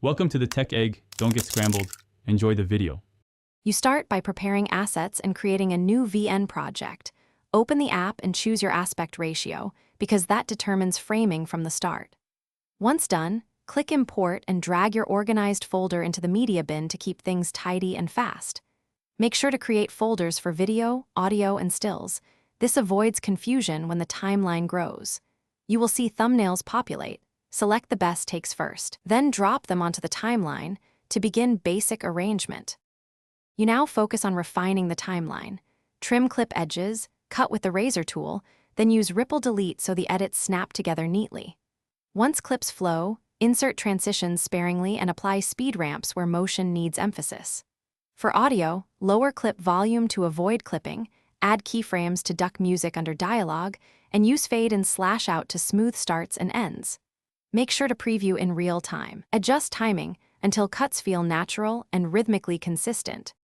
Welcome to the Tech Egg. Don't get scrambled. Enjoy the video. You start by preparing assets and creating a new VN project. Open the app and choose your aspect ratio, because that determines framing from the start. Once done, click Import and drag your organized folder into the media bin to keep things tidy and fast. Make sure to create folders for video, audio, and stills. This avoids confusion when the timeline grows. You will see thumbnails populate. Select the best takes first, then drop them onto the timeline to begin basic arrangement. You now focus on refining the timeline. Trim clip edges, cut with the razor tool, then use ripple delete so the edits snap together neatly. Once clips flow, insert transitions sparingly and apply speed ramps where motion needs emphasis. For audio, lower clip volume to avoid clipping, add keyframes to duck music under dialogue, and use fade and slash out to smooth starts and ends. Make sure to preview in real time. Adjust timing until cuts feel natural and rhythmically consistent.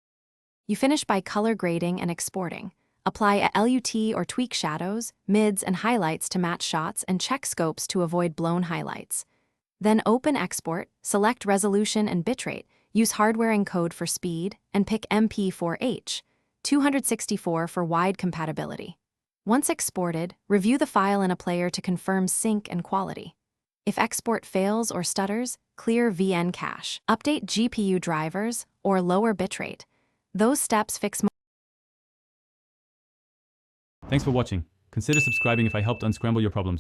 You finish by color grading and exporting. Apply a LUT or tweak shadows, mids, and highlights to match shots and check scopes to avoid blown highlights. Then open export, select resolution and bitrate, use hardware encode for speed, and pick MP4H, 264 for wide compatibility. Once exported, review the file in a player to confirm sync and quality. If export fails or stutters, clear VN cache. Update GPU drivers or lower bitrate. Those steps fix. Thanks for watching. Consider subscribing if I helped unscramble your problems.